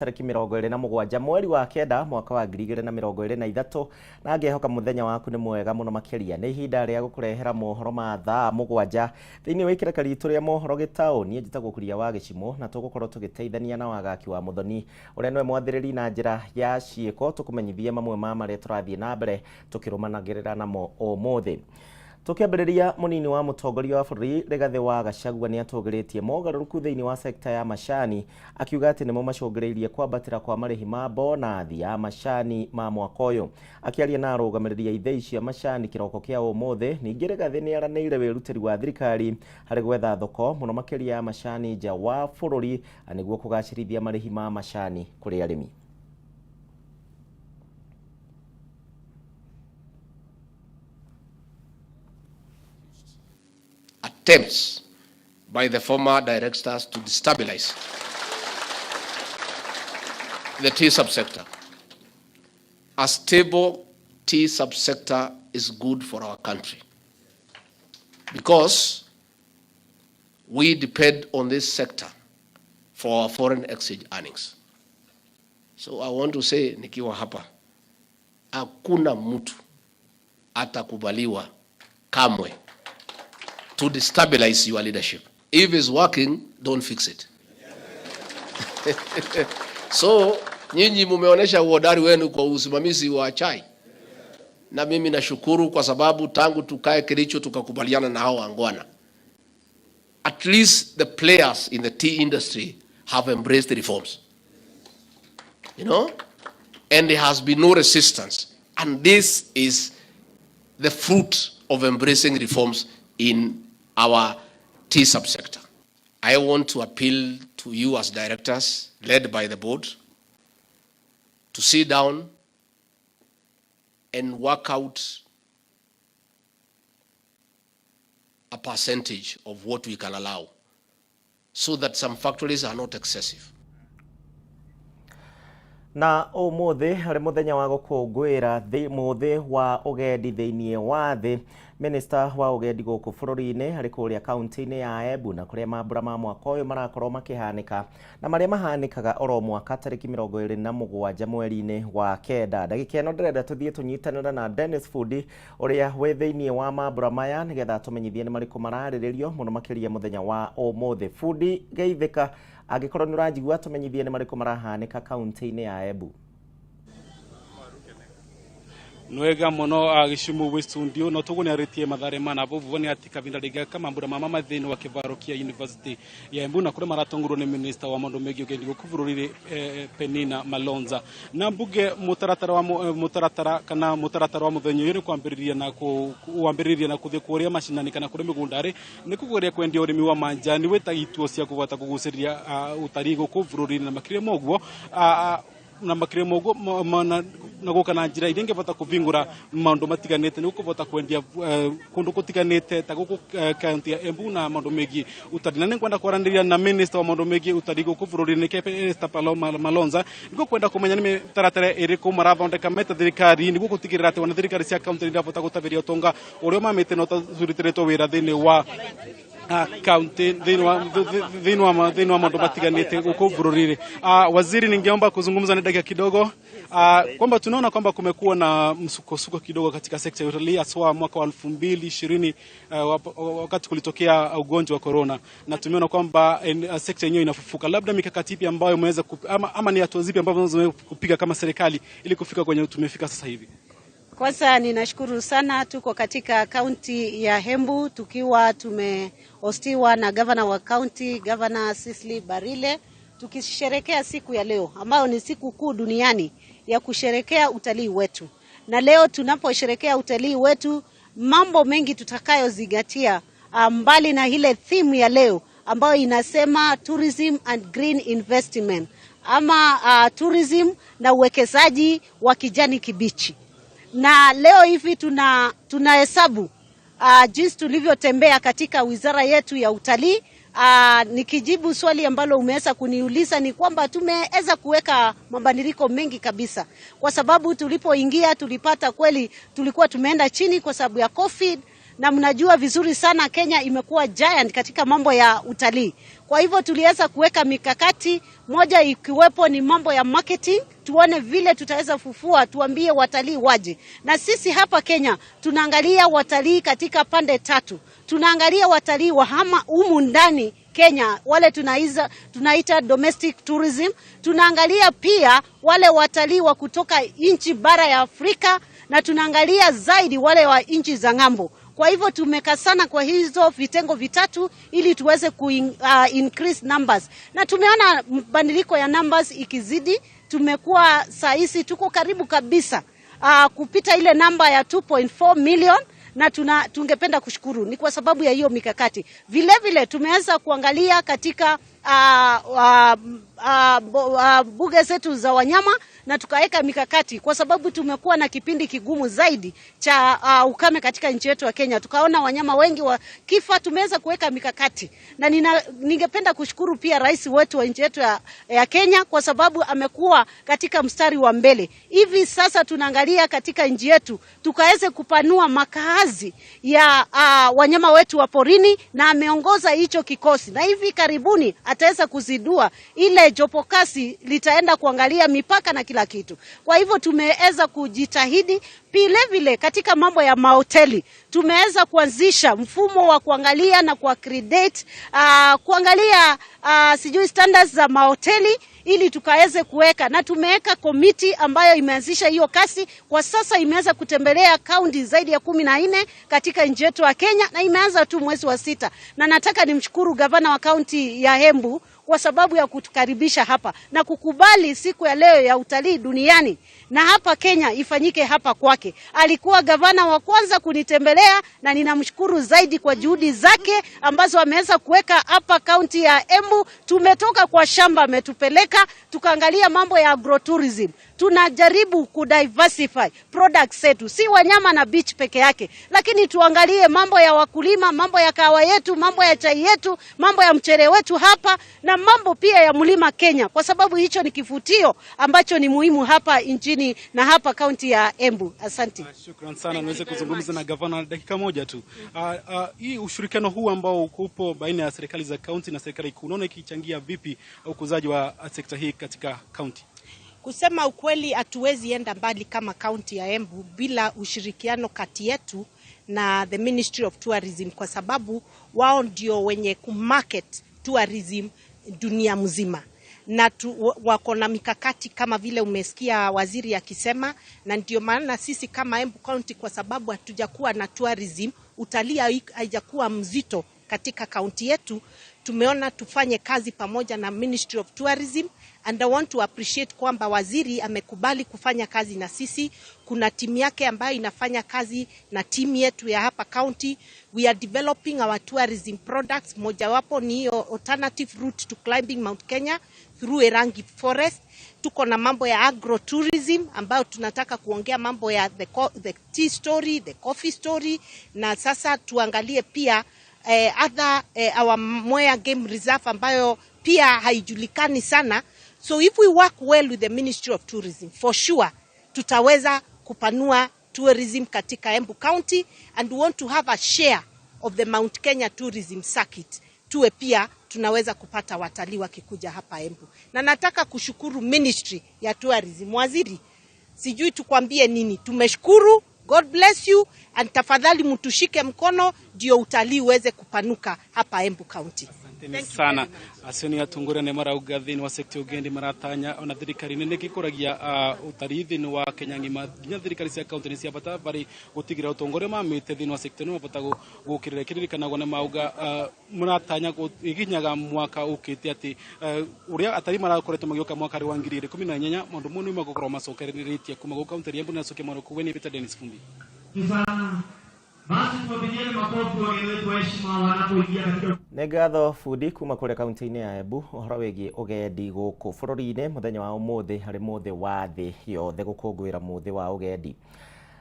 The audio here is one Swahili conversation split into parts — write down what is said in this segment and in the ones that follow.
tariki 27 mweri wa kenda mwaka wa 2023 na ngehoka muthenya waku ni mwega muno makiria ni ihinda ria gukurehera mohoro ma thaa 7 thiini wa ikira karitu ria mohoro Gitau nie njitagwo kuria wa gicimo na tugukorwo tugiteithania na wagaki wa muthoni uria nwe mwathiriri na njira ya ciiko tukumenyithia mamwe ma maria turathie na mbere tukirumanagirira namo umuthi. Tukiambiriria munini wa mutongoria wa bũrũri Rigathi wa Gachagua ni atũgĩrĩtie mogarũrũku thĩinĩ wa sekta ya macani akiuga atĩ nĩmo macũngĩrĩirie kwambatĩra kwa marĩhi ma bonathi ya macani ma mwaka ũyũ. Akiaria na arũgamĩrĩri a ithĩi cia macani kĩroko kĩa ũmũthĩ, ningĩ Rigathi nĩ aranĩire wĩrutĩri wa thirikari harĩ gwetha thoko mũno makĩria ya macani nja wa bũrũri nĩguo kũgacĩrithia marĩhi ma macani kũrĩ arĩmi. Attempts by the former directors to destabilize the tea subsector. A stable tea subsector is good for our country because we depend on this sector for our foreign exchange earnings. So I want to say, nikiwa hapa, hakuna mtu atakubaliwa kamwe to destabilize your leadership. If it's working, don't fix it. So, nyinyi mumeonesha uhodari wenu kwa usimamizi wa chai. Na mimi nashukuru kwa sababu tangu tukae Kericho tukakubaliana na hao wangwana. At least the players in the tea industry have embraced the reforms. You know? And there has been no resistance. And this is the fruit of embracing reforms in our tea subsector. I want to appeal to you as directors, led by the board, to sit down and work out a percentage of what we can allow so that some factories are not excessive. Na umuthi hari muthenya wa gukungwira muthi wa ugendi thiini wa thi, Minister wa ugendi guku bururi-ini hari kuria kaunti-ini ya Embu na kuria mambura ma mwaka uyu marakorwo makihanika na maria mahanikaga oro mwaka tariki 27 mweri-ini wa kenda. Ndagika ino ndirenda tuthie tunyitanira na Dennis Fudi uria we thiini wa mambura maya nigetha tumenyithie ni mariku marariririo muno makiria muthenya wa umuthi. Fudi geithika agikorwo ni urajigua tumenyithie ni mariku marahanika kaunti-ini ya Embu. Nwega muno Gicimo we studio no tugone aritie mathare mana buvoni ati kavinda liga kama mbura mama mathini wa Kivarokia University ya Embu na kure maratongurwo ni minister wa maundu megi ugendi gukuvururi Penina Malonza na mbuge mutaratara kana mutaratara wa muthenyo iri kwambiriria na kuthi kuria mashinani kana kure migundari ni kugoria kwendia urimi wa manjani weta ituo cia kuvata kuguciria utari gukuvururi na makire moguo na makire mogo na gukana njira irenge bata kuvingura maundu matiganite ni gukuvota kwendia kundu kutiganite ta guku county ya Embu na maundu megi utari na nkwenda kwarandiria na minister wa maundu megi utari gukuvururi ni Kepe Malonza niko kwenda kumenya ni taratara iriku marathondeka meta thirikari ni gukutigirira ati wana thirikari cia county ndio bota gutaviria utonga urio mamite no tazuritiretwo wira thini wa county dhini wa mambo matiganite huko bururiri. Waziri, ningeomba kuzungumza na dakika kidogo kwamba tunaona kwamba kumekuwa na msukosuko kidogo katika sekta ya utalii hasa mwaka wa 2020 wakati kulitokea ugonjwa wa corona, na tumeona kwamba sekta yenyewe inafufuka. Labda mikakati ipi ambayo umeweza ama ni hatua zipi ambazo unaweza kupiga kama serikali ili kufika kwenye tumefika sasa hivi? Kwanza ninashukuru sana, tuko katika kaunti ya Embu tukiwa tumehostiwa na governor wa county, Governor Cecily Barile, tukisherekea siku ya leo ambayo ni siku kuu duniani ya kusherekea utalii wetu. Na leo tunaposherekea utalii wetu, mambo mengi tutakayozingatia mbali na ile theme ya leo ambayo inasema tourism and green investment ama tourism na uwekezaji wa kijani kibichi. Na leo hivi tunahesabu jinsi tulivyotembea katika wizara yetu ya utalii. Nikijibu swali ambalo umeweza kuniuliza ni kwamba tumeweza kuweka mabadiliko mengi kabisa, kwa sababu tulipoingia tulipata kweli tulikuwa tumeenda chini kwa sababu ya COVID, na mnajua vizuri sana Kenya imekuwa giant katika mambo ya utalii. Kwa hivyo tuliweza kuweka mikakati, moja ikiwepo ni mambo ya marketing, tuone vile tutaweza fufua, tuambie watalii waje. Na sisi hapa Kenya tunaangalia watalii katika pande tatu. Tunaangalia watalii wa humu ndani Kenya, wale tunaita domestic tourism. Tunaangalia pia wale watalii wa kutoka nchi bara ya Afrika, na tunaangalia zaidi wale wa nchi za ng'ambo. Kwa hivyo tumekasana kwa hizo vitengo vitatu ili tuweze increase numbers. Na tumeona badiliko ya numbers ikizidi. Tumekuwa saisi tuko karibu kabisa kupita ile namba ya 2.4 million, na tungependa kushukuru ni kwa sababu ya hiyo mikakati. Vile vile tumeweza kuangalia katika mbuga zetu za wanyama, na tukaweka mikakati kwa sababu tumekuwa na kipindi kigumu zaidi cha ukame katika nchi yetu ya Kenya. Tukaona wanyama wengi wa kifa, tumeweza kuweka mikakati. Na ningependa kushukuru pia rais wetu wa nchi yetu ya Kenya kwa sababu amekuwa katika mstari wa mbele. Hivi sasa tunaangalia katika nchi yetu tukaweze kupanua makazi ya wanyama wetu wa porini, na ameongoza hicho kikosi. Na hivi karibuni ataweza kuzidua ile jopo kasi litaenda kuangalia mipaka na kila kitu. Kwa hivyo tumeweza kujitahidi. Vile vile katika mambo ya mahoteli tumeweza kuanzisha mfumo wa kuangalia na kuaccredit kuangalia standards za mahoteli ili tukaweze kuweka, na tumeweka komiti ambayo imeanzisha hiyo kasi. Kwa sasa imeweza kutembelea kaunti zaidi ya 14 katika nchi yetu ya Kenya, na imeanza tu mwezi wa 6. Na nataka nimshukuru gavana wa kaunti ya Embu kwa sababu ya kutukaribisha hapa na kukubali siku ya leo ya utalii duniani na hapa Kenya ifanyike hapa kwake. Alikuwa gavana wa kwanza kunitembelea, na ninamshukuru zaidi kwa juhudi zake ambazo ameweza kuweka hapa kaunti ya Embu. Tumetoka kwa shamba ametupeleka, tukaangalia mambo ya agrotourism. Tunajaribu kudiversify products zetu, si wanyama na beach peke yake, lakini tuangalie mambo ya wakulima, mambo ya kahawa yetu, mambo ya chai yetu, mambo ya mchere wetu hapa, na mambo pia ya mlima Kenya, kwa sababu hicho ni kifutio ambacho ni muhimu hapa nchini na hapa kaunti ya Embu. Asante. Shukrani sana. Niweze kuzungumza na gavana dakika moja tu. Hii ushirikiano huu ambao upo baina ya serikali za kaunti na serikali kuu, unaona ikichangia vipi ukuzaji wa sekta hii katika kaunti? Kusema ukweli, hatuwezi enda mbali kama kaunti ya Embu bila ushirikiano kati yetu na the Ministry of Tourism, kwa sababu wao ndio wenye kumarket tourism dunia mzima. Na wako na mikakati kama vile umesikia waziri akisema, na ndio maana sisi kama Embu County, kwa sababu hatujakuwa na tourism, utalii haijakuwa mzito katika kaunti yetu, tumeona tufanye kazi pamoja na Ministry of Tourism. And I want to appreciate kwamba waziri amekubali kufanya kazi na sisi. Kuna timu yake ambayo inafanya kazi na timu yetu ya hapa county. We are developing our tourism products. Mojawapo ni hiyo alternative route to climbing Mount Kenya through Erangi Forest. Tuko na mambo ya agrotourism ambayo tunataka kuongea mambo ya the tea story, the coffee story, na sasa tuangalie pia our Moya Game Reserve ambayo pia haijulikani sana. So if we work well with the Ministry of Tourism, for sure tutaweza kupanua tourism katika Embu County, and we want to have a share of the Mount Kenya tourism circuit. Tuwe pia tunaweza kupata watalii wakikuja hapa Embu. Na nataka kushukuru Ministry ya Tourism. Waziri, sijui tukwambie nini. Tumeshukuru, God bless you, and tafadhali mtushike mkono ndio utalii uweze kupanuka hapa Embu County. Asante sana. Aseni atungura ne mara ugathini wa sekta ugendi maratanya ona thirikari nene gikuragia utalii thini wa Kenya ngima, nginya thirikari cia county cia bata bari gutigira utongore ma mite thini wa sekta no bata gukirira kiririkana gone mauga muratanya iginyaga mwaka ukite ati uria atari marakoretwo magioka mwaka wa 2018 mundu munu magokoro macokereritie kuma go county ya Embu na soke maro kuweni Peter Dennis Fumbi. Negatho Fudi kuma kule kaunti-ini ya Embu uhoro wigi ugendi guku bururi-ini muthenya wa umuthi hari muthi wa thi yothe gukungwira muthi wa ugendi.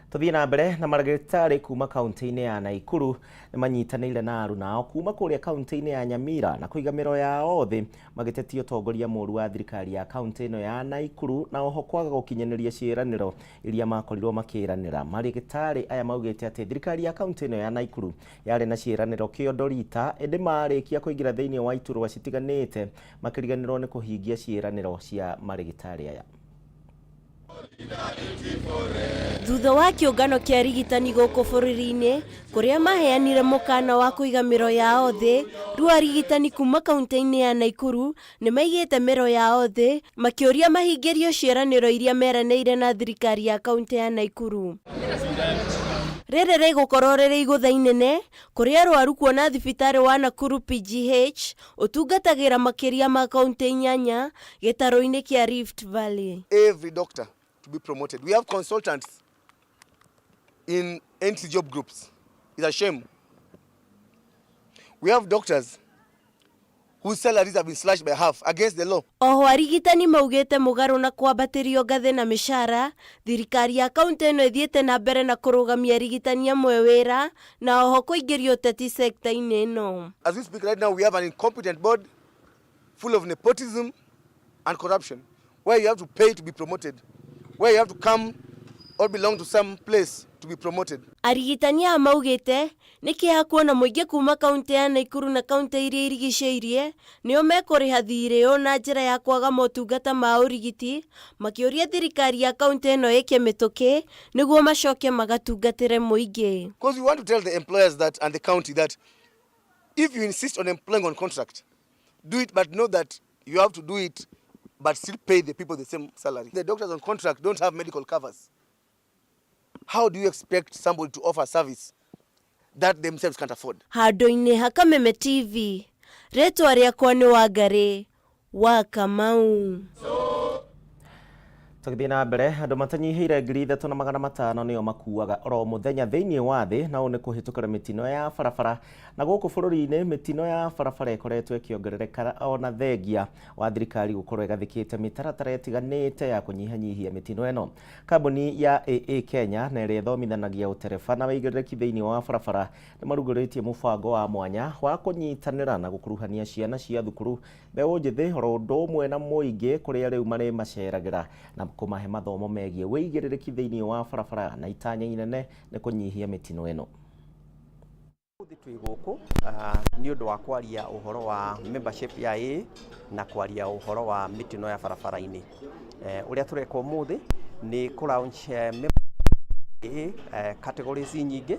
Tuthie na mbere na maragĩtarĩ kuma kaunti-inĩ ya Naikuru nĩ manyitanĩire na aruna ao kuma kũrĩa kaunti-inĩ ya Nyamira na kũiga mĩro yao thĩ magĩtetia ũtongoria mũru wa thirikari ya kaunti ĩno ya Naikuru na oho kwaga gũkinyanĩria ciĩranĩro iria makorirwo makĩranĩra. Maragĩtarĩ aya maugĩte atĩ thirikari ya kaunti ĩno ya Naikuru yarĩ na ciĩranĩro kĩondo rita ĩndĩ marĩkia kũingĩra thĩinĩ wa iturwa citiganĩte makĩriganĩrwo nĩ kũhingia ciĩranĩro cia maragĩtarĩ aya. Thutha wa kĩũngano kĩa arigitani gũkũ bũrũri-inĩ kũrĩa maheanire mũkana wa kũiga mĩro yao thĩ, rĩu arigitani kuma kaunti-inĩ ya Naikuru nĩ maigĩte mĩro yao thĩ makĩũria mahingĩrio ciĩranĩro iria meranĩire na thirikari ya kaunti ya Naikuru. Rĩrĩ rĩgũkorwo rĩrĩ igũtha inene kũrĩa arwaru kuona thibitarĩ wa Nakuru PGH ũtungatagĩra makĩria ma kaunti 8 gĩtarũ-inĩ kĩa Rift Valley. Every doctor to be promoted. We have consultants in entry job groups. It's a shame. We have doctors whose salaries have been slashed by half against the law. Oho arigitani maugĩte mũgarũ na kwambatĩrio ngathĩ na mĩcara, thirikari ya kaunti ĩno ĩthiĩte na mbere na kũrũgamia arigitani amwe wĩra na oho kũingĩrio ũteti sector-inĩ ĩno. As we speak right now, we have an incompetent board full of nepotism and corruption, where you have to pay to be promoted, where you have to come or belong to some place to be promoted. Arigitani aya maugĩte nĩ kĩeha kuona mũingĩ kuma kaunti ya Naikuru na kaunti iria irigicĩirie nĩo mekũrĩha thirĩ ũyũ na njĩra ya kwaga motungata ma ũrigiti, makĩũria thirikari ya kaunti ĩno ĩke mĩtũkĩ nĩguo macoke magatungatĩre mũingĩ. Because we want to tell the employers that and the county that if you insist on employing on contract, do it, but know that you have to do it but still pay the people the same salary. The doctors on contract don't have medical covers. How do you expect somebody to offer service that themselves can't afford? Handũ-inĩ ha Kameme TV, rĩtwa rĩakwa nĩ Wangari wa Kamau. Tũgĩthiĩ na mbere, andũ matanyihiire 3,500 nĩo makuaga oro mũthenya thĩinĩ wa thĩ na nĩ kũhĩtũkĩra mĩtino ya barabara, na gũkũ bũrũri-inĩ mĩtino ya barabara ĩkoretwo ĩkĩongerereka ona thengia wa thirikari gũkorwo ĩgathĩkĩte mĩtaratara ĩtiganĩte ya kũnyihanyihia mĩtino ĩno. Kambuni ya AA Kenya na ĩrĩa ĩthomithanagia ũtereba na wĩigĩrĩrĩki thĩinĩ wa barabara nĩ marugũrĩtie mũbango wa mwanya wa kũnyitanĩra na gũkuruhania ciana cia thukuru, mbeũ njĩthĩ oro ũndũ ũmwe na mũingĩ kũrĩa rĩu marĩ maceragĩra na kũmahe mathomo megiĩ wĩigĩrĩrĩki thĩinĩ wa barabara na itanya inene nĩ kũnyihia mĩtino ĩno. Twĩ gũkũ nĩ ũndũ wa kwaria ũhoro wa membership ya AA na kwaria ũhoro wa mĩtino ya barabara-inĩ. Ũrĩa tũreka ũmũthĩ nĩ kũ-launch categories nyingĩ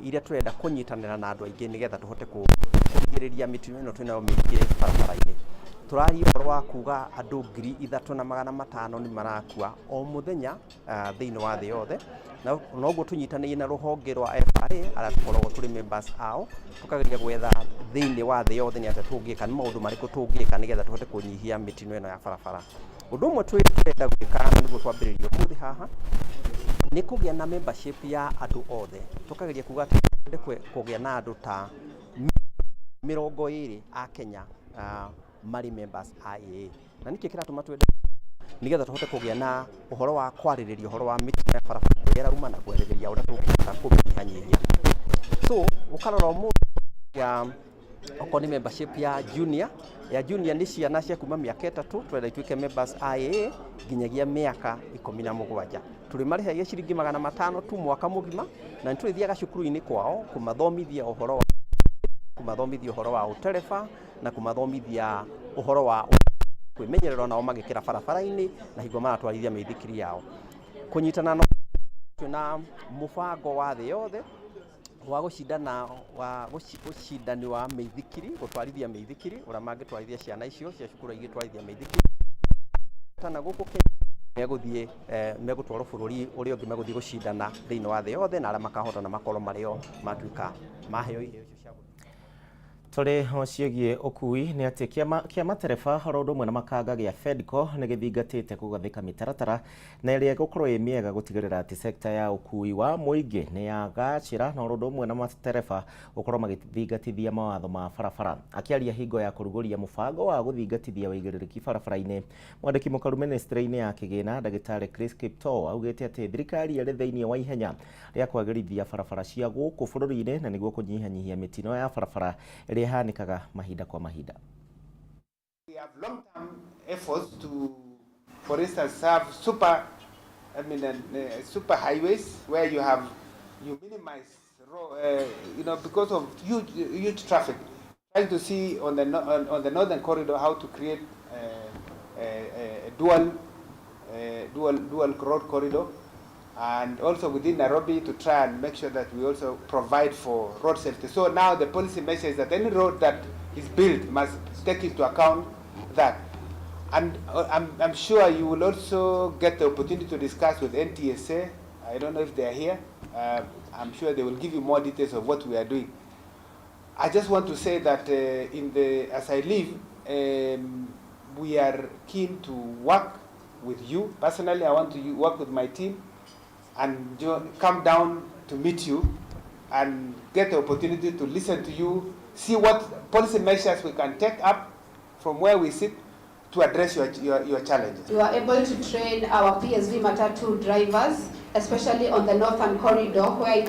iria tũrenda kũnyitanĩra na andũ aingĩ nĩgetha tũhote kũgirĩrĩria mĩtino ĩno twĩnayo mĩingĩ barabara-inĩ. Tũraria ũhoro wa kuga andũ 3,500 nĩ marakua o mũthenya thĩinĩ wa thĩ yothe, na ũguo tũnyitanĩire na rũhonge rwa FRA arĩa tũkoragwo tũrĩ members ao, tũkageria gwetha thĩinĩ wa thĩ yothe nĩ atĩa tũngĩka, nĩ maũndũ marĩkũ tũngĩka nĩgetha tũhote kũnyihia mĩtino ĩno ya barabara. Ũndũ ũmwe twĩrenda gwĩka nĩguo twambĩrĩrie ũmũthĩ haha nĩ kũgĩa na membership ya andũ othe. Tũkageria kuga atĩ kũgĩa na andũ ta 20 a Kenya marĩ members a AA, na nĩkĩ kĩratũma twende nĩgetha tũhote kũgĩa na ũhoro wa kwarĩrĩria ũhoro wa mĩtino ya barabara ĩrĩa ĩrauma na kwarĩrĩria ũrĩa tũngĩhota kũmĩnyihanyihia. So ũkarora ũmũthĩ ya okorwo nĩ membership ya junior nĩ ciana cia kuma mĩaka 3 twenda ituĩke members a AA nginyagia mĩaka 17. Tũrĩ marĩhagia ciringi 500 tu mwaka mũgima, na nĩtũrĩthiaga cukuru-inĩ kwao kũmathomithia ũhoro wa ũtereba na kũmathomithia ũhoro wa kwĩmenyerera nao magĩkĩra barabara-inĩ na hingo maratwarithia mĩithikiri yao. Kũnyitana na mũbango wa thĩ yothe wa gũcindani wa mĩithikiri, gũtwarithia mĩithikiri, ũrĩa mangĩtwarithia ciana icio cia cukuru igĩtwarithia mĩithikiri. Tana gũkũ Kenya megũtwarwo bũrũri ũrĩa ũngĩ megũthiĩ gũcindana thĩinĩ wa thĩ yothe na arĩa makahota na makorwo marĩo matuĩka maheo iheo icio cia tore ciĩgiĩ ũkui nĩ atĩ kĩa matereba oro ũndũ ũmwe na makanga gĩa FEDCO nĩ gĩthingatĩte kũgathĩka mĩtaratara na ĩrĩa ĩgũkorwo ĩ mĩega gũtigĩrĩra atĩ sekta ya ũkui wa mũingĩ nĩ yagacĩra na oro ũndũ ũmwe na matereba gũkorwo magĩthingatithia mawatho ma barabara. Akĩaria hingo ya kũrugũria mũbango wa gũthingatithia wĩigĩrĩrĩki barabara-inĩ, mwandĩki mũkaru ministry-inĩ ya kĩgĩna ndagĩtarĩ Chris Gitau augĩte atĩ thirikari ĩrĩ thĩinĩ wa ihenya rĩa kwagĩrithia barabara cia gũkũ bũrũri-inĩ na nĩguo kũnyihanyihia mĩtino ya barabara ĩrĩa mahinda kwa mahinda. We have long-term efforts to, for instance, have super highways where you minimize, because of huge traffic. Trying to see on the northern corridor how to create a dual road corridor, and also within Nairobi to try and make sure that we also provide for road safety. So now the policy measure is that any road that is built must take into account that. And I'm sure you will also get the opportunity to discuss with NTSA. I don't know if they are here. I'm sure they will give you more details of what we are doing. I just want to say that as I leave, we are keen to work with you. Personally, I want to work with my team and come down to meet you and get the opportunity to listen to you, see what policy measures we can take up from where we sit to address your challenges. We are able to train our PSV Matatu drivers, especially on the northern corridor where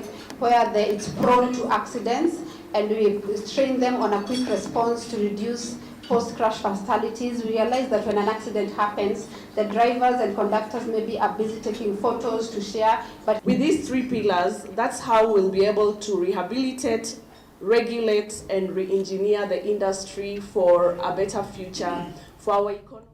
it's prone to accidents, and we train them on a quick response to reduce post-crash fatalities. We realize that when an accident happens, the drivers and conductors maybe are busy taking photos to share. But with these three pillars, that's how we'll be able to rehabilitate, regulate, and re-engineer the industry for a better future for our economy.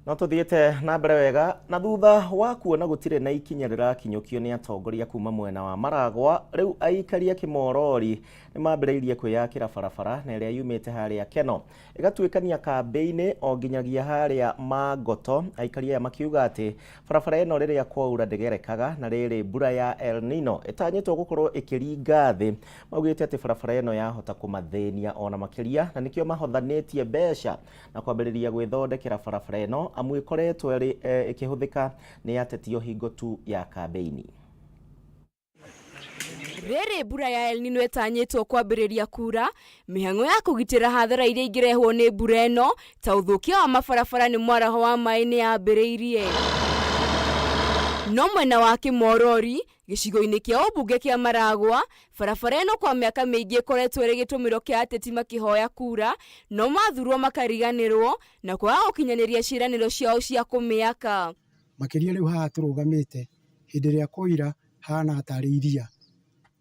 No tuthiĩte na mbere wega na thutha wa kuona gũtirĩ na ikinya rĩrakinyũkio nĩ atongoria kuma mwena wa Maragwa, rĩu aikaria Kĩmorori nĩ mambĩrĩirie kwĩyakĩra barabara na ĩrĩa yumĩte harĩa Keno ĩgatuĩkania kambĩ-inĩ o nginyagia harĩa Magoto. Aikaria aya makiuga atĩ barabara ĩno rĩrĩa kwaura ndĩgerekaga na rĩrĩ mbura ya El Nino ĩtanyĩtwo gũkorwo ĩkĩringa thĩ. Maugĩte atĩ barabara ĩno yahota kũmathĩnia ona makĩria na nĩkĩo mahothanĩtie mbeca na kwambĩrĩria gwĩthondekera barabara ĩno amu ĩkoretwo ĩkĩhũthĩka nĩ ateti o hingo tu ya kambĩ-inĩ. Rĩrĩ mbura ya El Nino ĩtanyĩtwo kwambĩrĩria kura, mĩhang'o ya kũgitĩra hathara iria ingĩrehwo nĩ mbura ĩno ta ũthũkia wa mabarabara nĩ mwaraho wa maĩ nĩ yambĩrĩirie. No mwena wa Kĩmorori, gĩcigo-inĩ kĩa ũmbunge kĩa Maragwa, barabara ĩno kwa mĩaka mĩingĩ ĩkoretwo ĩrĩ gĩtũmĩro kĩa ateti makĩhoya kura, no mathurwo makariganĩrwo na kwaga gũkinyanĩria ciĩranĩro ciao cia kũmĩaka. Makĩria rĩu haha tũrũgamĩte hĩndĩ ĩrĩa kwaura hana tarĩ iria.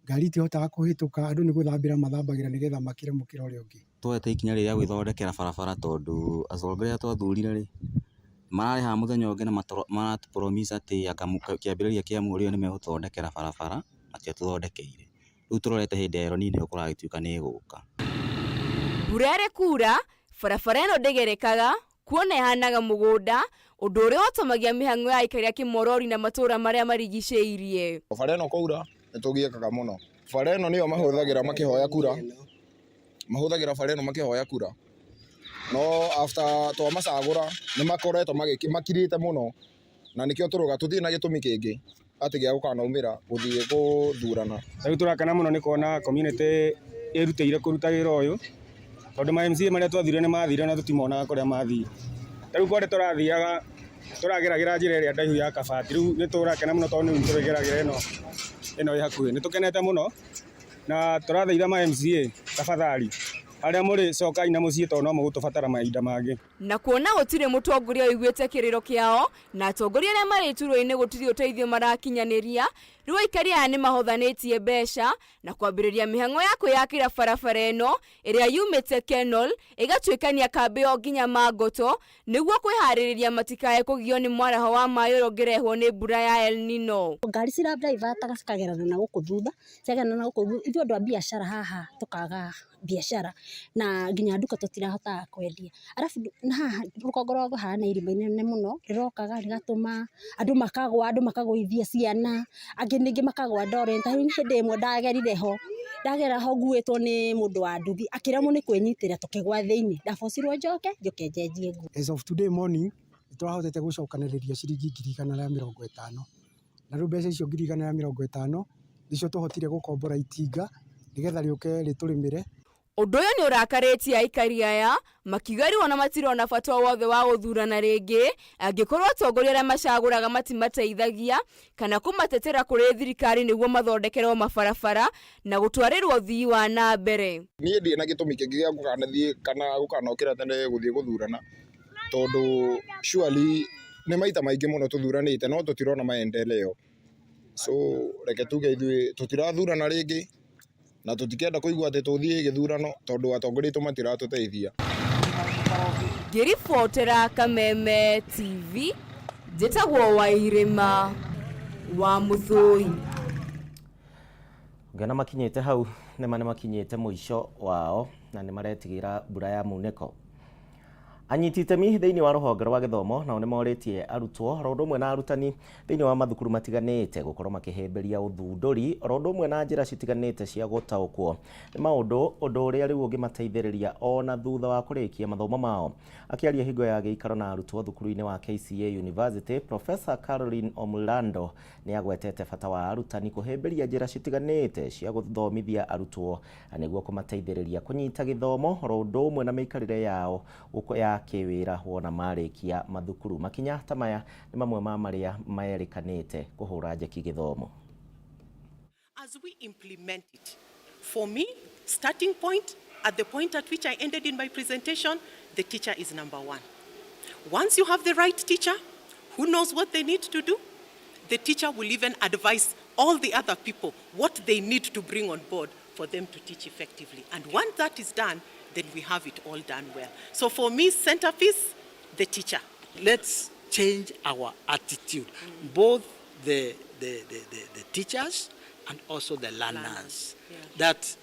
Ngari itihotaga kũhĩtũka, andũ nĩ gũthambĩra mathambagĩra nĩgetha makĩre mũkĩra ũrĩa ũngĩ. Twete ikinya rĩrĩa gwĩthondekera barabara tondũ atongoria twathurire rĩ mararĩ ha mũthenya ũngĩ na maratũpromise atĩ kĩambĩrĩria kĩa mweri ũyũ nĩ megũthondekera barabara matiatũthondekeire. Rĩu tũrorete hĩndĩ ya El Nino kũragĩtuĩka nĩ ĩgũka. Mbura ĩrĩ kura, barabara ĩno ndĩgerekaga, kuona ĩhanaga mũgũnda, ũndũ ũrĩa ũtũmagia mĩhang'o ya aikaria Kĩmorori na matũũra marĩa marigicĩirie. Bara ĩno kwaura nĩ tũgiĩkaga mũno. Bara ĩno nĩyo mahũthagĩra makĩhoya kura. Mahũthagĩra bara ĩno makĩhoya kura. No after twamacagũra nĩ makoretwo makirĩte mũno na nĩkĩo tũrũga tũthiĩ na gĩtũmi kĩngĩ atĩ gĩa gũkanaumĩra gũthiĩ gũthurana. Rĩu tũrakena mũno nĩ kuona community ĩrutĩire kũruta wĩra ũyũ tondũ ma MCA marĩa twathire nĩ mathire na tũtimonaga kũrĩa mathiĩ. Rĩu kũrĩa tũrathiaga tũrageragĩra njĩra ĩrĩa ndaihu ya Kabati. Rĩu nĩ tũrakena mũno tondũ nĩ tũrageragĩra ĩno ĩ hakuhĩ. Nĩ tũkenete mũno na tũrathaitha ma MCA tafadhali arĩa mũrĩ cokai na mũciĩ tondũ no mũgũtũbatara mahinda mangĩ. Na kuona gũtirĩ mũtongoria ũiguĩte kĩrĩro kĩao na atongoria arĩa marĩ iturwa-inĩ gũtirĩ ũteithio marakinyanĩria, rĩu aikaria aya nĩ mahothanĩtie mbeca na kwambĩrĩria mĩhang'o ya kwĩyakĩra barabara ĩno ĩrĩa yumĩte Kenol ĩgatuĩkania kambĩ o nginya Magoto nĩguo kwĩharĩrĩria matikae kũgio nĩ mwaraho wa maĩ ũrĩa ũngĩrehwo nĩ mbura ya El Nino. Ngari cira driver cikagerana na gũkũ thutha, ciagerana na gũkũ thutha, ithuĩ andũ a biacara haha tũkaga biacara na nginya nduka tũtirahotaga kwendia. Arabu na haha rũkongo rwa haha na irima inene mũno rĩrokaga rĩgatũma andũ makagũithia ciana, angĩ ningĩ makagwa ndore. Hĩndĩ ĩmwe ndagerire ho ndagera ho nguitwo ni mundu wa nduthi akiramo ni kwenyitira tukigwa thiini ndabocirwo njoke njenjie nguo. As of today morning nitwahotete gucokaniriria ciringi 150 na riu mbeca icio 150 nicio tuhotire gukombora itinga nigetha riuke riturimire. Undu uyu ni urakaritie aikari aya makigarirwo na matirona bata wothe wa guthurana ringi angikorwo atongoria aria macaguraga matimateithagia kana kumatetera kuri thirikari niguo mathondekerwo mabarabara na gutwarirwo thii wa na mbere. Niĩ ndĩ na gĩtũmi kĩngĩ gĩa gũkanathie kana gũkanokĩra tene gũthiĩ gũthurana tondu surely nĩ maita maingĩ mũno tuthuranĩte no tutirona maendeleo, so reke tuge ithuĩ tutirathurana rĩngĩ na tutikenda kuigua ati tuthie githurano tondu atongoria tu matiratuteithia. Ngiribotera Kameme TV njĩtagwo Wairima wa Muthũi. Ngana makinyete hau nĩ makinyete mũico wao na nĩ maretigira mbura ya muneko. Anyiti itemi thĩinĩ wa rũhonge rwa gĩthomo nao nĩ morĩtie arutwo oro ũndũ ũmwe na arutani thĩinĩ wa mathukuru matiganĩte gũkorwo makĩhĩmbĩria ũthundũri oro ũndũ ũmwe na njĩra citiganĩte cia gũtaũkwo nĩ maũndũ ũrĩa rĩu ũngĩmateithĩrĩria ona thutha wa kũrĩkia mathomo mao. Akĩaria hingo ya gĩikaro na arutwo thukuru-inĩ wa KCA University, Professor Caroline Omulando nĩ agwetete bata wa arutani kũhĩmbĩria njĩra citiganĩte cia gũthomithia arutwo nĩguo kũmateithĩrĩria kũnyita gĩthomo oro ũndũ ũmwe na mĩikarĩre yao ya kĩwĩra wona marĩkia mathukuru. Makinya ta maya nĩ mamwe ma marĩa maerikanĩte kũhũra njeki gĩthomo. As we implement it, for me, starting point, at the point at which I ended in my presentation, the teacher is number one. Once you have the right teacher who knows what they need to do, the teacher will even advise all the other people what they need to bring on board for them to teach effectively. And once that is done, then we have it all done well. So for me, centerpiece, the teacher. Let's change our attitude, both the teachers and also the learners. Yeah. That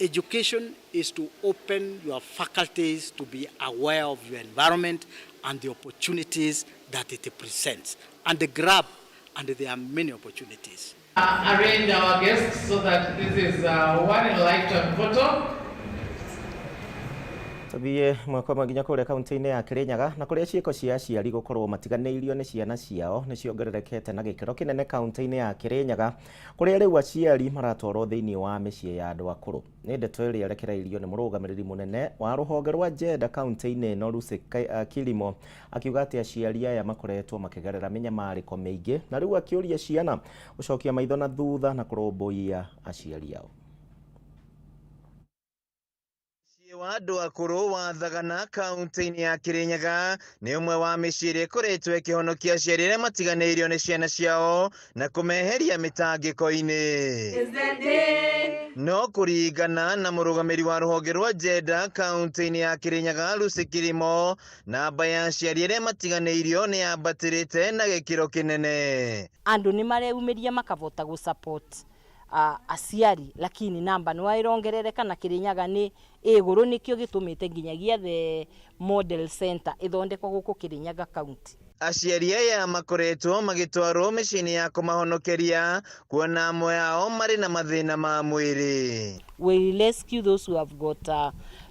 education is to open your faculties to be aware of your environment and the opportunities that it presents, and the grab, and there are many opportunities. Arrange our guests so that this is one in a lifetime photo. Tũthiĩ mwako maginya kũrĩa kaunti-inĩ ya Kirinyaga na kũrĩa ciĩko cia aciari gũkorwo matiganĩirio nĩ ciana ciao nĩ ciongererekete na gĩkĩro kĩnene kaunti-inĩ ya Kirinyaga kũrĩa rĩu aciari maratwarwo thĩinĩ wa mĩciĩ ya andũ akũrũ. Nĩ ndeto ĩrĩa ĩrekereirio nĩ mũrũgamĩrĩri mũnene wa rũhonge rwa gender kaunti-inĩ ĩno Lucy Kilimo akiuga atĩ aciari aya makoretwo makĩgerera mĩnyamarĩko mĩingĩ na rĩu akĩũria ciana gũcokia maitho na thutha na kũrũmbũiya aciari ao. wa andũ akũrũ wa Thagana kaunti-inĩ ya Kirinyaga nĩ ũmwe wa mĩciĩ ĩrĩa ĩkoretwo ĩkĩhonokia aciari arĩa matiganĩirio nĩ ciana ciao na kũmeheria mĩtangĩko-inĩ. No kũringana na mũrũgamĩrĩri wa rũhonge rwa gender kaunti-inĩ ya Kirinyaga Lucy Kilimo, namba ya aciari arĩa matiganĩirio nĩ yambatĩrĩte na gĩkĩro kĩnene. Andũ nĩ mareyumĩria makavota gũsupport aciari, lakini namba nĩ wairongerereka na Kirinyaga nĩ igũrũ, nĩkĩo gĩtũmĩte nginyagia the model center ĩthondekwo gũkũ Kirinyaga county. Aciari aya makoretwo magĩtwarwo mĩciĩ-inĩ ya kũmahonokeria kuona amwe ao marĩ na mathĩna ma mwĩrĩ. We rescue those who have got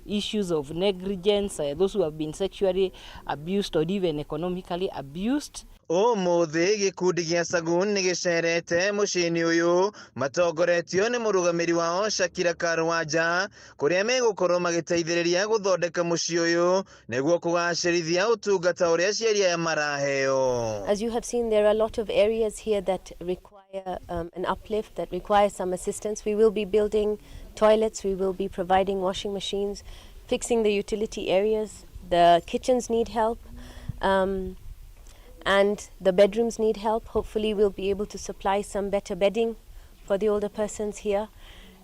issues of negligence, those who have been sexually abused or even economically abused. Ũmũthĩ gĩkundi gĩa Sagun nĩ gĩcerete mũciĩ-inĩ ũyũ matongoretio nĩ mũrũgamĩrĩri wao Shakira Karwanja kũrĩa megũkorwo magĩteithĩrĩria gũthondeka mũciĩ ũyũ nĩguo kũgacĩrithia ũtungata ũrĩa aciari aya maraheo. As you have seen, there are a lot of areas here that require an uplift, that require some assistance. We will be building toilets, we will be providing washing machines, fixing the utility areas. The kitchens need help. And the bedrooms need help. Hopefully we'll be able to supply some better bedding for the older persons here,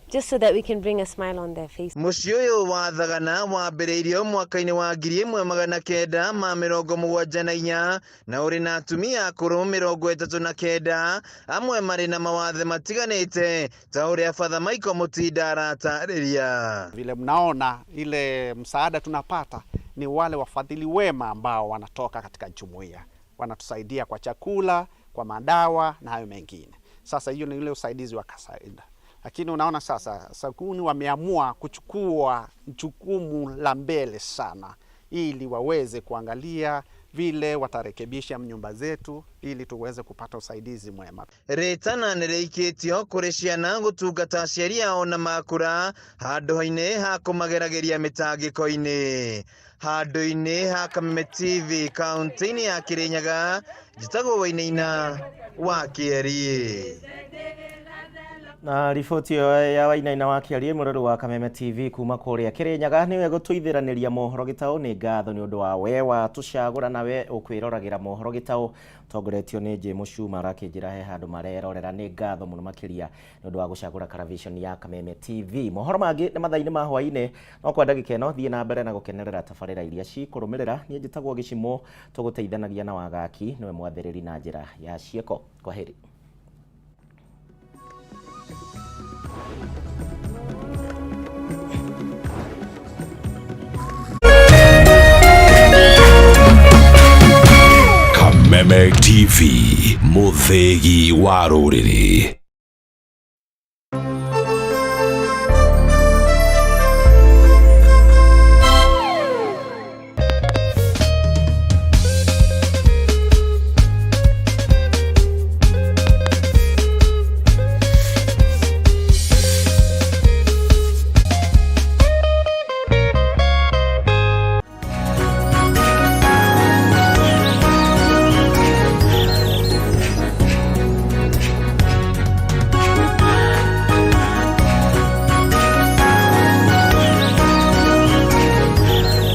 just so that we can bring a smile on their face. Mũciĩ ũyũ wa Thagana wambĩrĩirio mwaka-inĩ wa 1974 na ũrĩ na atumia akũrũ 39 amwe marĩ na mawathe matiganĩte ta ũrĩa Father Michael Mutinda aratarĩria. Vile mnaona ile msaada tunapata ni wale wafadhili wema ambao wanatoka katika jumuiya, wanatusaidia kwa chakula, kwa madawa na hayo mengine. Sasa hiyo ni ile usaidizi wa kawaida. Lakini unaona sasa Sakuni wameamua kuchukua jukumu la mbele sana ili waweze kuangalia vile watarekebisha nyumba zetu ili tuweze kupata usaidizi mwema. Retana nereikitio kuri ciana gutungata aciari ao na makura handu-ini ha kumagerageria mitangiko-ini. Handu-ini ha Kameme TV kaunti-ini ya Kirinyaga, Gitau wa Kieri. Na riboti ya Wainaina wa Kiari mururu wa Kameme TV kuma kuria Kirinyaga niwe gutuithiraniria mohoro Gitau ni ngatho ni undu wa we wa tucagura nawe ukwiroragira mohoro Gitau tongoretio ni James marakijira he handu marerorera ni ngatho muno makiria ni undu wa gucagura television ya Kameme TV. Mohoro mangi ni mathaini ma hwaine no kwa ndagika ino thie na mbere na gukenerera tabarira iria cikurumirira ni njitagwo Gicimo tuguteithanagia na wagaki niwe mwathiriri na njira ya cieko. Kwa heri. Kameme TV, muthegi wa ruriri.